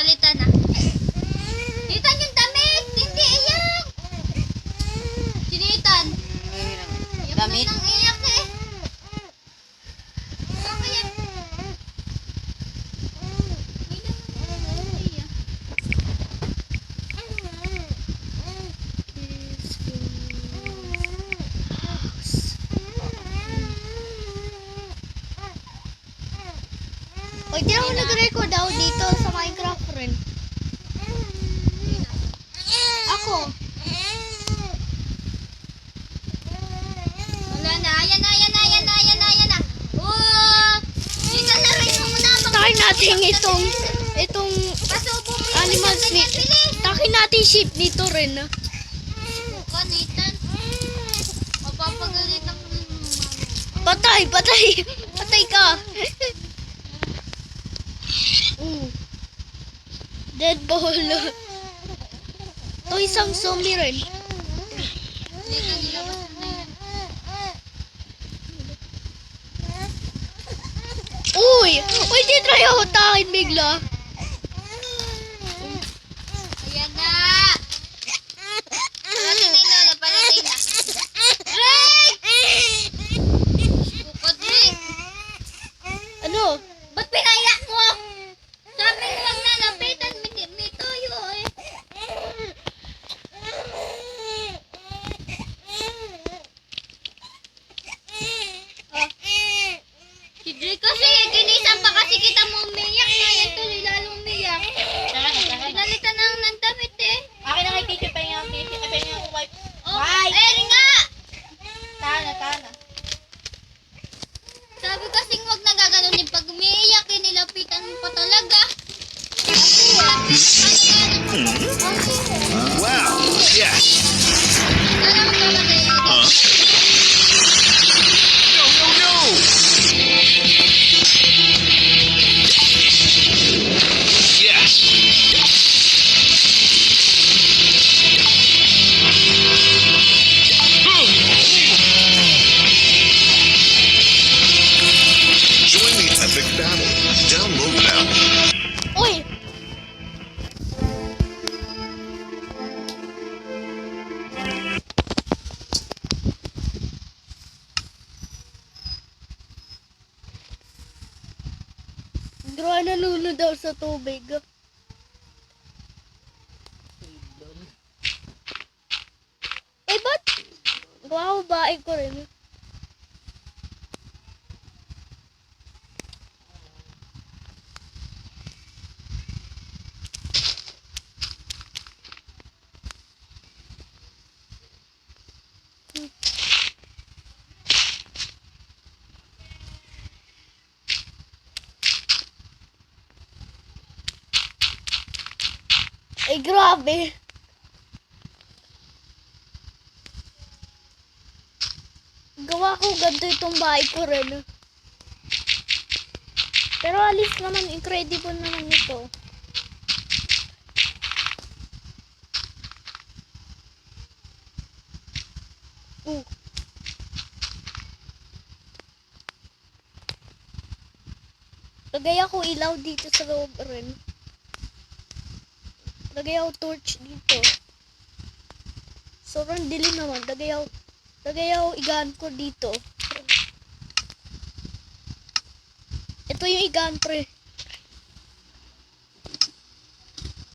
palitan na. Ethan, yung damit! Hindi, iyak! Sino Ethan? Damit? Nang iyak eh. Baka yan. Oy, di ako nag-record daw dito sa Minecraft rin. Ako. Wala na. Ayan na. Oh! Dito na rin mo muna. Takin natin itong Pasubo mo animal yung snake. bilis. Takin natin sheep dito rin. Bukan, Ethan. Mapapagalit ako ng Patay ka. Dead ball. Ito isang zombie rin. Ethan, ilabas mo na yan. Uy, di try ako takin bigla. Ayan na. Parating na yung lola. Parating na. Rick! Bukod, Rick. Ano? Ba't pinaiyak mo? Sabi ko wag na lapitan. May toyo eh. Si Drake kasi, ginisan pa kasi kita mo umiyak na. Yan tuloy lalong umiyak. Pinalitan ng damit eh. Akin na kay tissue, pengen yung tissue. Ay, pengen yung wipe. Oh, Wipe! ayun nga! Tana. Sabi kasi wag na gaganunin pag umiiyak eh, nilapitan mo pa talaga. Wow. Yes. Huh? No. Yes. Join the epic battle. Download now. Uy! Grabe nalunod daw sa tubig. Eh, ba't? Gawa ko bahay ko rin. Ay, grabe. Gawa ko ganito itong bahay ko rin. Pero alis naman, incredible naman ito. Lagay ako ilaw dito sa loob rin. Lagay ako torch dito. Sobrang dilim naman. Lagay ako igan ko dito. Ito yung igan pre.